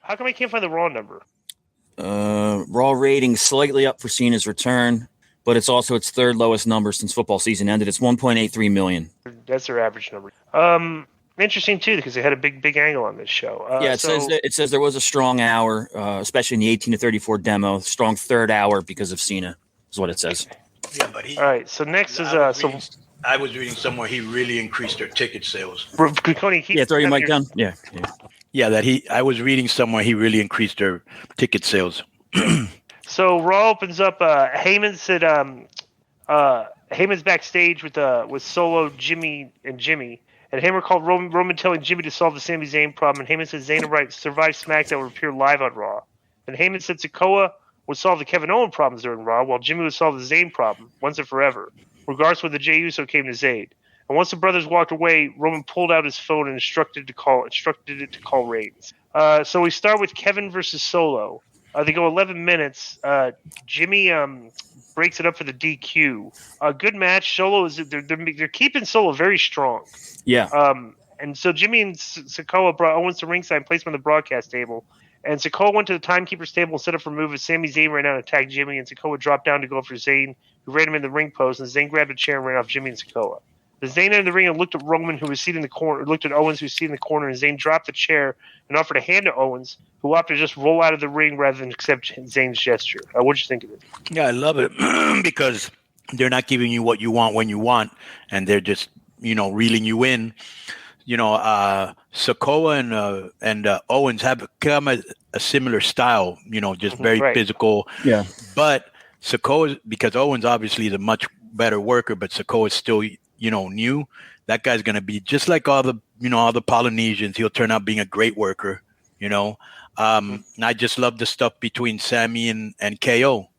How come I can't find the Raw number? Raw rating slightly up for Cena's return, but it's also its third lowest number since football season ended. It's 1.83 million. That's their average number. Interesting too, because they had a big angle on this show. It says there was a strong hour, especially in the 18 to 34 demo. Strong third hour because of Cena, is what it says. Yeah, but all right. So next is I was reading somewhere he really increased their ticket sales. Yeah, throw your mic down. Yeah. I was reading somewhere he really increased their ticket sales. So Raw opens up. Heyman said Heyman's backstage with Solo, Jimmy, and Jimmy. And Heyman called Roman telling Jimmy to solve the Sami Zayn problem. And Heyman said Zayn and survived SmackDown would appear live on Raw. And Heyman said Sikoa would solve the Kevin Owens problems during Raw, while Jimmy would solve the Zayn problem once and forever, regardless whether Jey Uso came to Zayn. And once the brothers walked away, Roman pulled out his phone and instructed it to call Reigns. So we start with Kevin versus Solo. They go 11 minutes. Jimmy breaks it up for the DQ. A good match. Solo is they're keeping Solo very strong. Yeah. And so Jimmy and Sikoa brought Owens to ringside and placed him on the broadcast table. And Sikoa went to the timekeeper's table and set up for a move as Sami Zayn ran out and attacked Jimmy. And Sikoa dropped down to go for Zayn, who ran him in the ring post. And Zayn grabbed a chair and ran off Jimmy and Sikoa. The Zayn entered the ring and looked at Roman, who was seated in the corner. Looked at Owens, who was seated in the corner. And Zayn dropped the chair and offered a hand to Owens, who opted to just roll out of the ring rather than accept Zayn's gesture. What'd you think of it? Yeah, I love it because they're not giving you what you want when you want, and they're just reeling you in. Sikoa and Owens have come a similar style. Just very physical. Yeah, but Sikoa, because Owens obviously is a much better worker, but Sikoa is still new. That guy's gonna be just like all the Polynesians. He'll turn out being a great worker. I just love the stuff between Sammy and KO.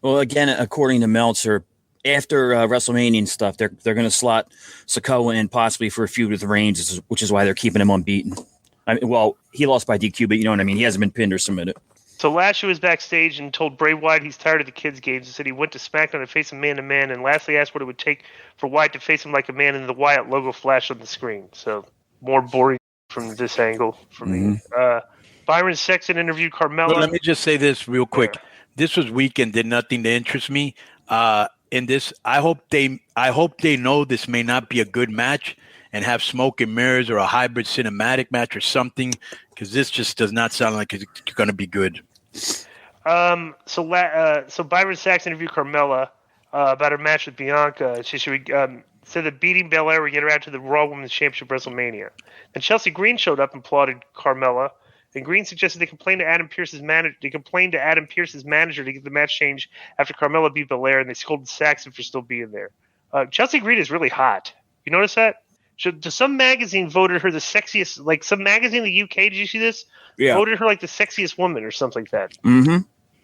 Well, again, according to Meltzer, after WrestleMania and stuff, they're going to slot Sikoa in possibly for a feud with Reigns, which is why they're keeping him unbeaten. I mean, well, he lost by DQ, but you know what I mean. He hasn't been pinned or submitted. So Lashley was backstage and told Bray Wyatt he's tired of the kids' games and said he went to SmackDown to face him man-to-man, and lastly asked what it would take for Wyatt to face him like a man, and the Wyatt logo flashed on the screen. So more boring from this angle for me. Byron Sexton interviewed Carmella. Well, let me just say this real quick. Yeah. This was weak and did nothing to interest me. In this, I hope they know this may not be a good match and have smoke and mirrors or a hybrid cinematic match or something, because this just does not sound like it's going to be good. So Byron Saxton interviewed Carmella about her match with Bianca. She said that beating Belair would get her out to the Raw Women's Championship WrestleMania. And Chelsea Green showed up and applauded Carmella. And Green suggested they complain to Adam Pearce's manager. They complained to Adam Pearce's manager to get the match changed after Carmella beat Belair, and they scolded Saxton for still being there. Chelsea Green is really hot. You notice that? Some magazine voted her the sexiest. Like some magazine in the UK, did you see this? Yeah. Voted her like the sexiest woman or something like that. Mm-hmm.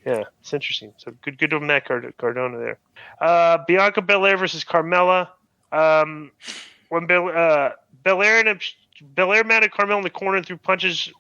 Yeah, it's interesting. So good to Matt Cardona there. Bianca Belair versus Carmella. When Belair mounted Carmella in the corner and threw punches.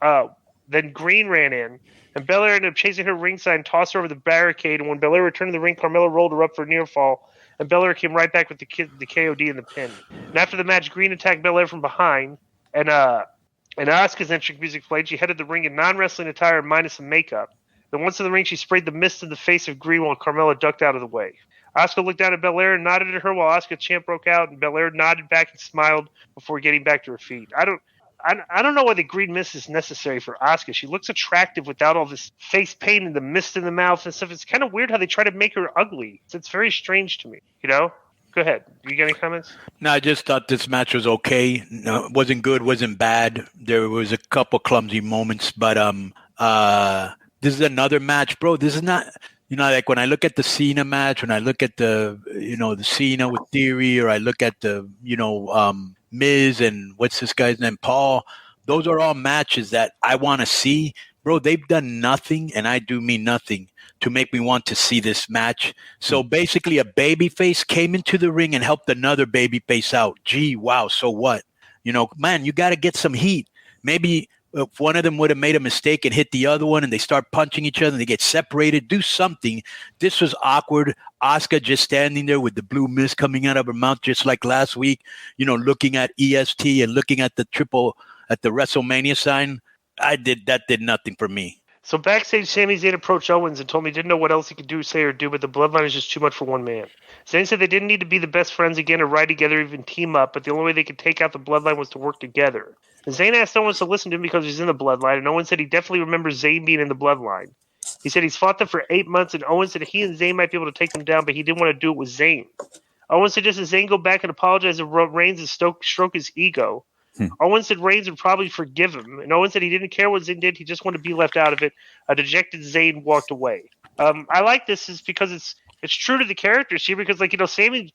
Then Green ran in, and Belair ended up chasing her ringside and tossed her over the barricade. And when Belair returned to the ring, Carmella rolled her up for a near fall, and Belair came right back with the KOD and the pin. And after the match, Green attacked Belair from behind, and Asuka's entrance music played. She headed the ring in non-wrestling attire minus some makeup. Then once in the ring, she sprayed the mist in the face of Green while Carmella ducked out of the way. Asuka looked down at Belair and nodded at her while Asuka champ broke out, and Belair nodded back and smiled before getting back to her feet. I don't know why the green mist is necessary for Asuka. She looks attractive without all this face paint and the mist in the mouth and stuff. It's kind of weird how they try to make her ugly. It's very strange to me, Go ahead. You got any comments? No, I just thought this match was okay. No, it wasn't good, wasn't bad. There was a couple clumsy moments, but this is another match, bro. This is not, like when I look at the Cena match, when I look at the Cena with Theory, or I look at the, Miz and what's this guy's name, Paul. Those are all matches that I want to see. Bro, they've done nothing, and I do mean nothing, to make me want to see this match. So basically a babyface came into the ring and helped another babyface out. Gee, wow, so what? Man, you got to get some heat. Maybe if one of them would have made a mistake and hit the other one and they start punching each other and they get separated, do something. This was awkward. Asuka just standing there with the blue mist coming out of her mouth, just like last week, looking at EST and looking at the WrestleMania sign. That did nothing for me. So backstage, Sami Zayn approached Owens and told me he didn't know what else he could do, say, or do, but the bloodline is just too much for one man. Zayn said they didn't need to be the best friends again or ride together or even team up, but the only way they could take out the bloodline was to work together. And Zayn asked Owens to listen to him because he's in the bloodline, and Owens said he definitely remembers Zayn being in the bloodline. He said he's fought them for 8 months, and Owens said he and Zayn might be able to take them down, but he didn't want to do it with Zayn. Owens suggested Zayn go back and apologize to Reigns and stroke his ego. Owens said Reigns would probably forgive him, and Owens said he didn't care what Zayn did, he just wanted to be left out of it. A dejected Zayn walked away. I like this is because it's true to the characters here, because Sami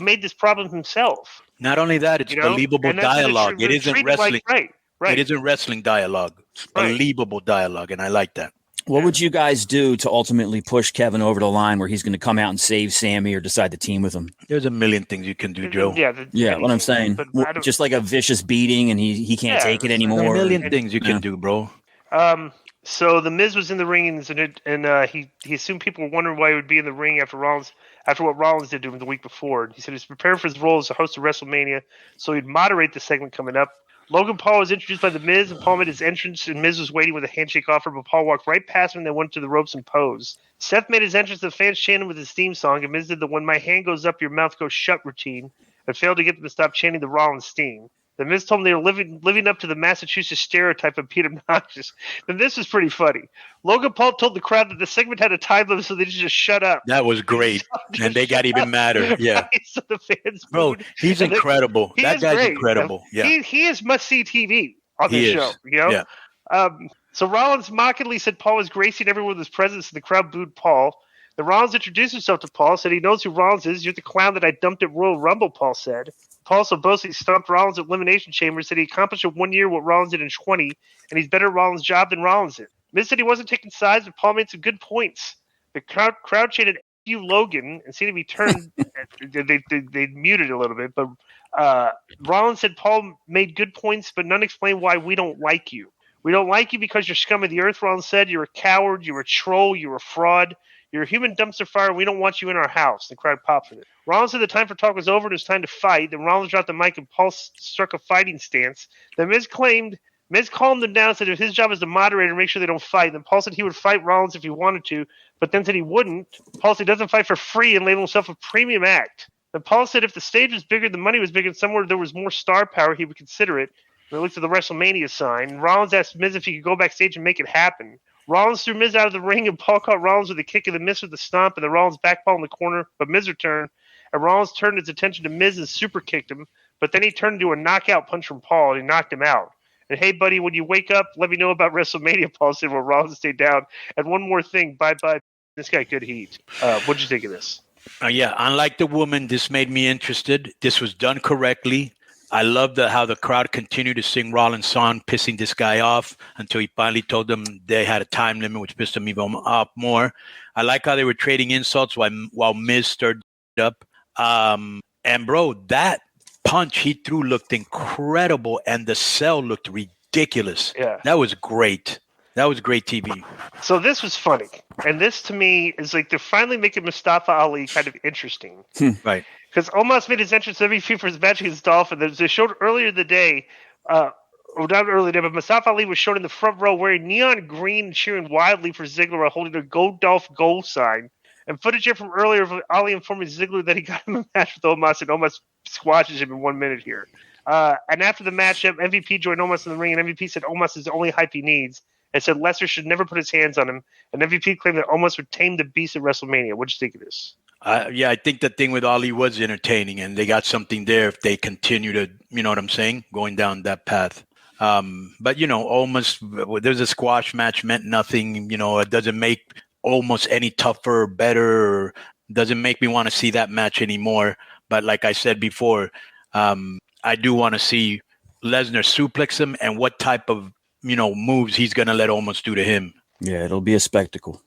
made this problem himself. Not only that, it's believable dialogue. It isn't wrestling. Right. It isn't wrestling dialogue. It's believable dialogue, and I like that. What would you guys do to ultimately push Kevin over the line where he's going to come out and save Sammy or decide to team with him? There's a million things you can do, Joe. Yeah, what I'm saying. Just like a vicious beating and he can't take it anymore. There are a million things you can do, bro. So the Miz was in the ring and he assumed people were wondering why he would be in the ring after what Rollins did to him the week before. He said he's preparing for his role as the host of WrestleMania, so he'd moderate the segment coming up. Logan Paul was introduced by The Miz, and Paul made his entrance, and Miz was waiting with a handshake offer, but Paul walked right past him and then went to the ropes and posed. Seth made his entrance, the fans chanted with his theme song, and Miz did the "when my hand goes up, your mouth goes shut" routine, but failed to get them to stop chanting the Rollins theme. The Miz told him they were living up to the Massachusetts stereotype of Pete Obnoxious. And this was pretty funny. Logan Paul told the crowd that the segment had a time limit, so they just shut up. That was great. And they got even madder. Yeah. So the fans Bro, he's incredible. That guy's great. Incredible. Yeah. He is must-see TV on this show. Yeah. So Rollins mockingly said Paul was gracing everyone with his presence, and the crowd booed Paul. Then Rollins introduced himself to Paul, said he knows who Rollins is. You're the clown that I dumped at Royal Rumble, Paul said. Paul so boastfully stomped Rollins at Elimination Chamber, said he accomplished in 1 year what Rollins did in 20, and he's better at Rollins' job than Rollins did. Miz said he wasn't taking sides, but Paul made some good points. The crowd chanted "you Logan" and seemed to be turned. they muted a little bit, but Rollins said Paul made good points, but none explained why we don't like you. We don't like you because you're scum of the earth, Rollins said. You're a coward, you're a troll, you're a fraud. You're a human dumpster fire, and we don't want you in our house. The crowd popped for it. Rollins said the time for talk was over and it was time to fight. Then Rollins dropped the mic and Paul struck a fighting stance. Then Miz calmed them down, said if his job is to moderate and make sure they don't fight. Then Paul said he would fight Rollins if he wanted to, but then said he wouldn't. Paul said he doesn't fight for free and labeled himself a premium act. Then Paul said if the stage was bigger, the money was bigger, and somewhere there was more star power, he would consider it. And he looked at the WrestleMania sign. And Rollins asked Miz if he could go backstage and make it happen. Rollins threw Miz out of the ring, and Paul caught Rollins with a kick and the Miz with the stomp, and the Rollins backball in the corner, but Miz returned, and Rollins turned his attention to Miz and super kicked him, but then he turned into a knockout punch from Paul, and he knocked him out. And hey, buddy, when you wake up, let me know about WrestleMania, Paul said, while Rollins stayed down. And one more thing, bye-bye. This guy good heat. What'd you think of this? Yeah, unlike the woman, this made me interested. This was done correctly. I love how the crowd continued to sing Rollins' song, pissing this guy off until he finally told them they had a time limit, which pissed him even off more. I like how they were trading insults while Miz stirred up. And, bro, that punch he threw looked incredible, and the cell looked ridiculous. Yeah. That was great. That was great TV. So this was funny. And this, to me, is like they're finally making Mustafa Ali kind of interesting. Right. Because Omos made his entrance to MVP for his match against Dolphin. They showed earlier in the day, not earlier today, but Mustafa Ali was shown in the front row wearing neon green and cheering wildly for Ziggler while holding a Go Dolph Go sign. And footage here from earlier of Ali informing Ziggler that he got him a match with Omos, and Omos squashes him in 1 minute here. And after the match, MVP joined Omos in the ring, and MVP said Omos is the only hype he needs, and said Lesnar should never put his hands on him. And MVP claimed that Omos would tame the beast at WrestleMania. What'd you think of this? I think the thing with Ali was entertaining, and they got something there if they continue to, you know what I'm saying, going down that path. But, almost there's a squash match meant nothing. It doesn't make almost any tougher or better, or doesn't make me want to see that match anymore. But like I said before, I do want to see Lesnar suplex him and what type of, moves he's going to let Omos do to him. Yeah, it'll be a spectacle.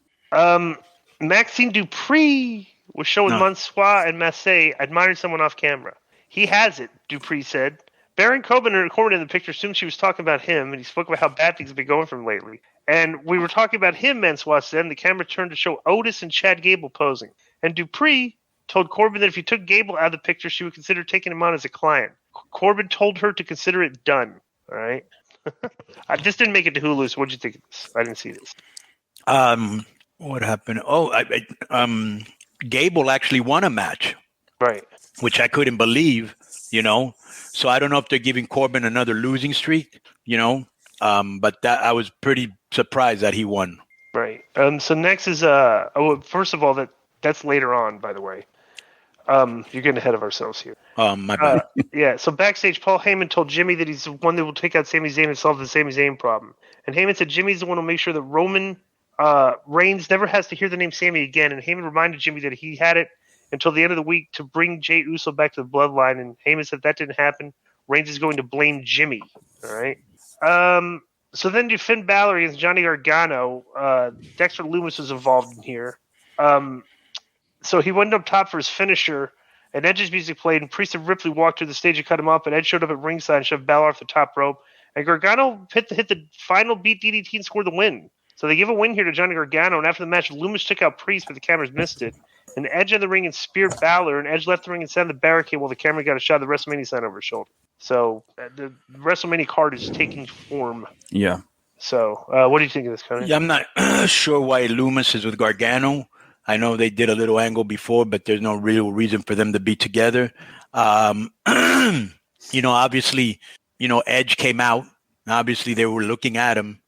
Maxine Dupree was showing Mansois and Massey admiring someone off camera. He has it, Dupree said. Baron Corbin in the picture assumed she was talking about him, and he spoke about how bad things have been going for him lately. And we were talking about him, Mansois said, and the camera turned to show Otis and Chad Gable posing. And Dupree told Corbin that if he took Gable out of the picture, she would consider taking him on as a client. Corbin told her to consider it done. All right. This didn't make it to Hulu, so what'd you think of this? I didn't see this. What happened? Oh, Gable actually won a match, Right. which I couldn't believe. So I don't know if they're giving Corbin another losing streak. But that I was pretty surprised that he won. Right. So next is first of all, that's later on, by the way. You're getting ahead of ourselves here. My bad. Yeah. So backstage, Paul Heyman told Jimmy that he's the one that will take out Sami Zayn and solve the Sami Zayn problem. And Heyman said Jimmy's the one who will make sure that Roman Reigns never has to hear the name Sami again. And Heyman reminded Jimmy that he had it until the end of the week to bring Jey Uso back to the bloodline. And Heyman said that didn't happen. Reigns is going to blame Jimmy. All right. So then do Finn Balor against Johnny Gargano. Dexter Lumis was involved in here. So he went up top for his finisher, and Edge's music played, and Priest and Ripley walked to the stage and cut him up, and Edge showed up at ringside and shoved Balor off the top rope. And Gargano hit the final beat DDT and scored the win. So they give a win here to Johnny Gargano, and after the match, Lumis took out Priest, but the cameras missed it. And Edge in the ring and speared Balor, and Edge left the ring and sat on the barricade while the camera got a shot of the WrestleMania sign over his shoulder. So the WrestleMania card is taking form. Yeah. So what do you think of this, Konnan? Yeah, I'm not sure why Lumis is with Gargano. I know they did a little angle before, but there's no real reason for them to be together. Obviously, Edge came out. Obviously, they were looking at him,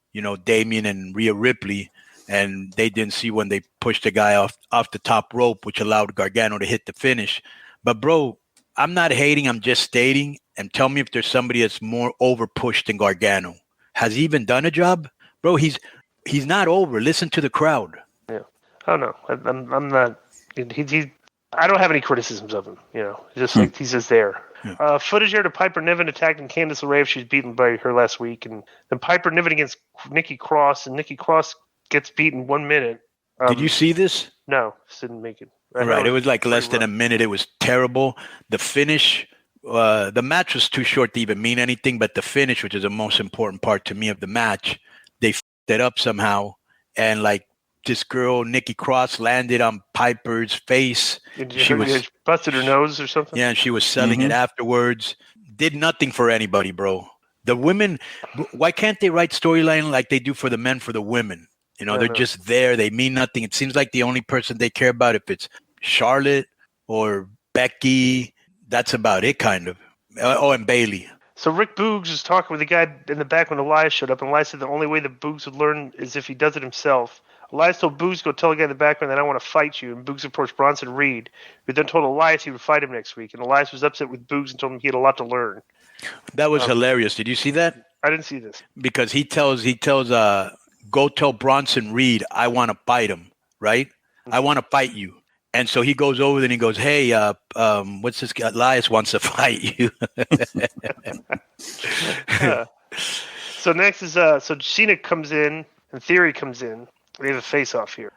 Damian and Rhea Ripley, and they didn't see when they pushed the guy off the top rope, which allowed Gargano to hit the finish. But, bro, I'm not hating. I'm just stating. And tell me if there's somebody that's more over pushed than Gargano. Has he even done a job? Bro, he's not over. Listen to the crowd. Yeah. I don't know. I'm not. I don't have any criticisms of him. Just like he's just there. Yeah. Footage here to Piper Niven attacking Candice LeRae if she's beaten by her last week, and then Piper Niven against Nikki Cross, and Nikki Cross gets beaten 1 minute. Did you see this? No, just didn't make it. Right, it was like less than a minute. It was terrible. The finish, the match was too short to even mean anything, but the finish, which is the most important part to me of the match, they f***ed it up somehow, and like this girl, Nikki Cross, landed on Piper's face. She busted her nose or something? Yeah, and she was selling it afterwards. Did nothing for anybody, bro. The women, why can't they write storyline like they do for the men for the women? They're just there. They mean nothing. It seems like the only person they care about, if it's Charlotte or Becky, that's about it, kind of. And Bailey. So Rick Boogs was talking with the guy in the back when Elias showed up, and Elias said the only way that Boogs would learn is if he does it himself. Elias told Boogs, go tell the guy in the background that I want to fight you, and Boogs approached Bronson Reed, who then told Elias he would fight him next week, and Elias was upset with Boogs and told him he had a lot to learn. That was hilarious. Did you see that? I didn't see this. Because he tells go tell Bronson Reed I want to fight him, right? I want to fight you. And so he goes over and he goes, hey, what's this guy? Elias wants to fight you. So next is so Cena comes in and Theory comes in. We have a face-off here.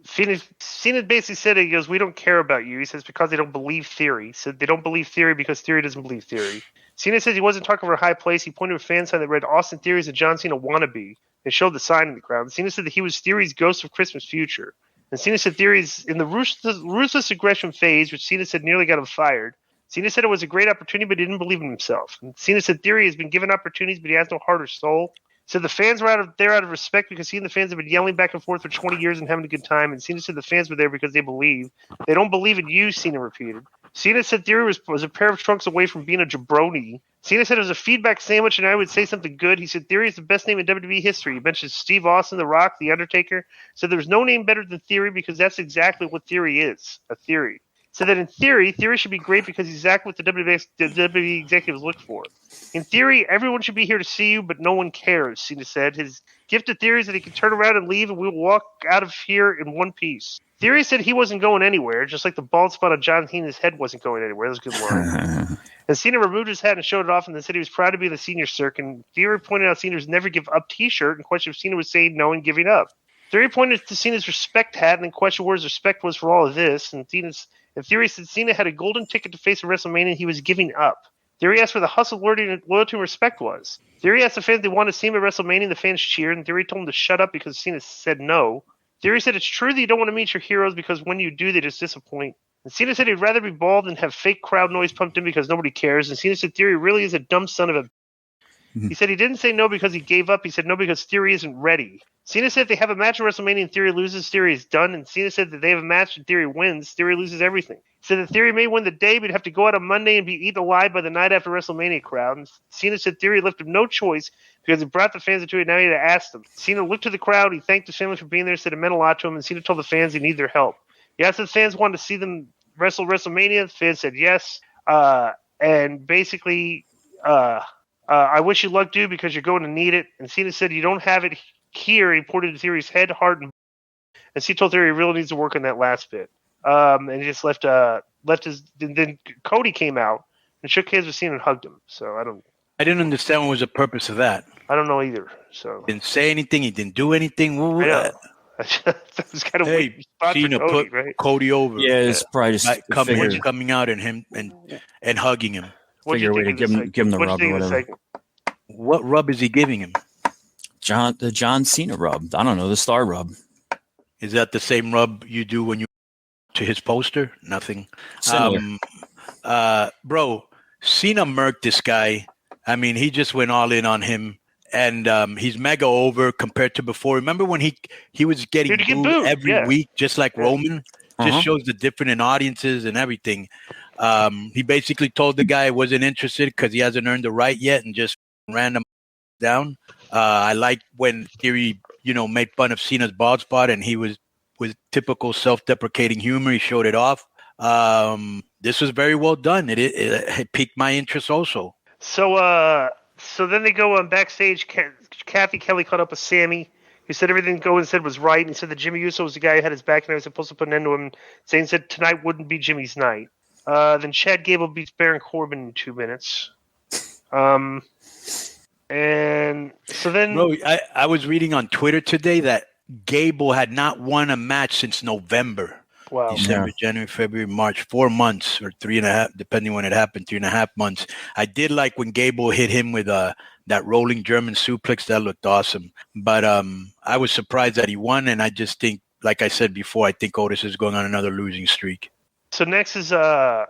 Cena basically said, he goes, we don't care about you. He says, because they don't believe Theory. He said they don't believe Theory because Theory doesn't believe Theory. Cena says he wasn't talking for a high place. He pointed to a fan sign that read, Austin Theory is a John Cena wannabe. They showed the sign in the crowd. Cena said that he was Theory's Ghost of Christmas Future. And Cena said Theory's in the ruthless aggression phase, which Cena said nearly got him fired. Cena said it was a great opportunity, but he didn't believe in himself. And Cena said Theory has been given opportunities, but he has no heart or soul. Said the fans were out of respect because he and the fans have been yelling back and forth for 20 years and having a good time. And Cena said the fans were there because they believe. They don't believe in you, Cena repeated. Cena said Theory was a pair of trunks away from being a jabroni. Cena said it was a feedback sandwich and I would say something good. He said Theory is the best name in WWE history. He mentioned Steve Austin, The Rock, The Undertaker. Said there's no name better than Theory because that's exactly what Theory is, a theory. Said that in theory, Theory should be great because he's exactly what the WWE executives look for. In theory, everyone should be here to see you, but no one cares, Cena said. His gift to Theory is that he can turn around and leave and we'll walk out of here in one piece. Theory said he wasn't going anywhere, just like the bald spot on John Cena's head wasn't going anywhere. That was a good line. And Cena removed his hat and showed it off and then said he was proud to be in the senior circuit. And Theory pointed out Cena's never give up t-shirt and questioned if Cena was saying no and giving up. Theory pointed to Cena's respect hat and then questioned where his respect was for all of this. And Theory said Cena had a golden ticket to face at WrestleMania and he was giving up. Theory asked where the hustle, loyalty, and respect was. Theory asked the fans if they wanted to see him at WrestleMania and the fans cheered. And Theory told him to shut up because Cena said no. Theory said it's true that you don't want to meet your heroes because when you do, they just disappoint. And Cena said he'd rather be bald than have fake crowd noise pumped in because nobody cares. And Cena said Theory really is a dumb son of a... He said he didn't say no because he gave up. He said no because Theory isn't ready. Cena said if they have a match at WrestleMania and Theory loses, Theory is done. And Cena said that they have a match and Theory wins, Theory loses everything. He said that Theory may win the day, but he'd have to go out on Monday and be eaten alive by the night after WrestleMania crowd. And Cena said Theory left him no choice because he brought the fans into it. Now he had to ask them. Cena looked to the crowd. He thanked his family for being there, said it meant a lot to him. And Cena told the fans he needed their help. He asked if fans wanted to see them wrestle WrestleMania. The fans said yes. And basically, I wish you luck, dude, because you're going to need it. And Cena said you don't have it here. He pointed to Theory's head, heart, and Cena told Theory he really needs to work on that last bit. And he just left his. Then Cody came out and shook hands with Cena and hugged him. So I didn't understand what was the purpose of that. I don't know either. So Didn't say anything. He didn't do anything. I know. That was kind of weird. Cena Cody, put right? Cody over. Yeah, it's probably just Like, figure, coming out and him and hugging him. What'd you figure a way to think of give him the What'd rub you or think of the whatever. segment? What rub is he giving him? The John Cena rub. I don't know, the star rub. Is that the same rub you do when you to his poster? Nothing. Similar. Bro, Cena murked this guy. I mean, he just went all in on him, and he's mega over compared to before. Remember when he was getting booed every week, just like Roman? Just shows the difference in audiences and everything. He basically told the guy he wasn't interested because he hasn't earned the right yet, and just ran him down. I like when Theory, made fun of Cena's bald spot, and he was with typical self-deprecating humor. He showed it off. This was very well done. It piqued my interest also. So then they go on backstage. Kathy Kelly caught up with Sammy, who said everything Owen said was right, and he said that Jimmy Uso was the guy who had his back and I was supposed to put an end to him. Zayn said tonight wouldn't be Jimmy's night. Then Chad Gable beats Baron Corbin in 2 minutes. And so then... Bro, I was reading on Twitter today that Gable had not won a match since November. Wow. December, January, February, March, 4 months or 3.5, depending when it happened, 3.5 months. I did like when Gable hit him with that rolling German suplex. That looked awesome. But I was surprised that he won, and I just think, like I said before, I think Otis is going on another losing streak. So next is such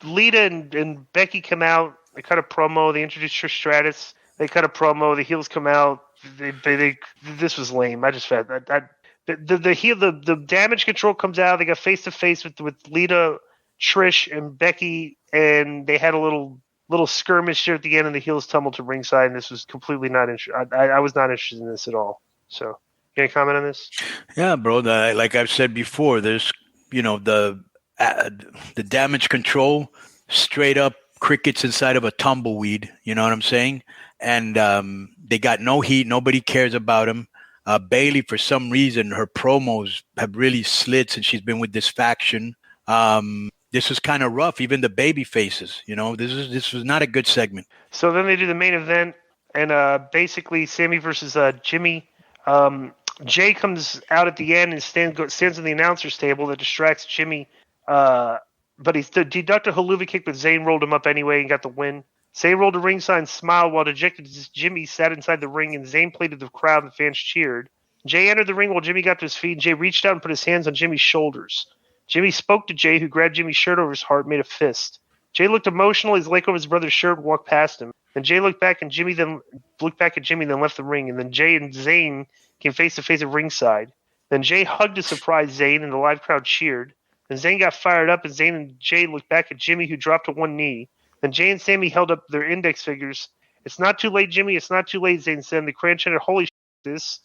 Lita and Becky come out. They cut a promo. They introduce Trish Stratus. They cut a promo. The heels come out. They this was lame. I just felt that the damage control comes out. They got face to face with Lita, Trish, and Becky, and they had a little skirmish here at the end, and the heels tumbled to ringside. And this was completely not interested. I was not interested in this at all. So, can you comment on this? Yeah, bro. Like I've said before, there's the damage control, straight up crickets inside of a tumbleweed. You know what I'm saying? And they got no heat. Nobody cares about them. Bailey, for some reason, her promos have really slid since she's been with this faction. This was kind of rough. Even the baby faces, this was not a good segment. So then they do the main event, and basically Sammy versus Jimmy. Jay comes out at the end and stands on the announcer's table that distracts Jimmy. But he deducted a haluva kick, but Zayn rolled him up anyway and got the win. Zayn rolled a ringside and smiled while dejected Jimmy sat inside the ring, and Zayn played to the crowd and fans cheered. Jay entered the ring while Jimmy got to his feet, and Jay reached out and put his hands on Jimmy's shoulders. Jimmy spoke to Jay, who grabbed Jimmy's shirt over his heart and made a fist. Jay looked emotional. He's let go of his brother's shirt and walked past him. Then Jay looked back at Jimmy, then left the ring. And then Jay and Zayn came face to face at ringside. Then Jay hugged to surprise Zayn, and the live crowd cheered. Then Zayn got fired up, and Zayn and Jay looked back at Jimmy, who dropped to one knee. Then Jay and Sammy held up their index fingers. It's not too late, Jimmy. It's not too late, Zayn said. And the crowd chanted, holy shit, this.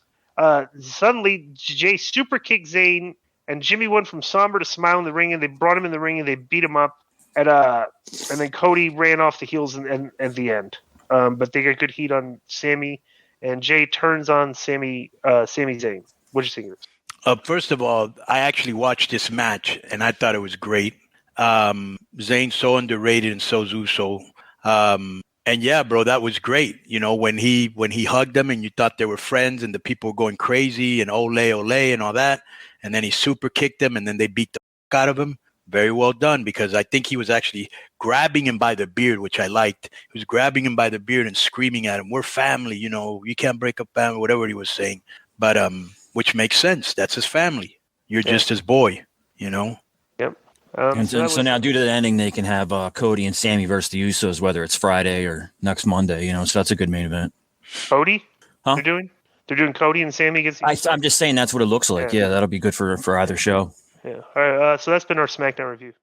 Suddenly, Jay super kicked Zayn, and Jimmy went from somber to smile in the ring, and they brought him in the ring, and they beat him up. And then Cody ran off the heels at the end. But they got good heat on Sammy, and Jay turns on Sami Zayn. What do you think of this? First of all, I actually watched this match, and I thought it was great. Zayn's so underrated, and so's Uso. And yeah, bro, that was great. When he hugged them, and you thought they were friends, and the people were going crazy, and ole, and all that. And then he super kicked them, and then they beat the fuck out of him. Very well done, because I think he was actually grabbing him by the beard, which I liked. He was grabbing him by the beard and screaming at him, "We're family, you can't break up family," whatever he was saying. But which makes sense. That's his family. You're just his boy, Yep. And so now, due to the ending, they can have Cody and Sammy versus the Usos, whether it's Friday or next Monday. So that's a good main event. Cody, huh? They're doing Cody and Sammy against. I'm just saying that's what it looks like. Yeah, that'll be good for either show. Yeah. All right. So that's been our SmackDown review.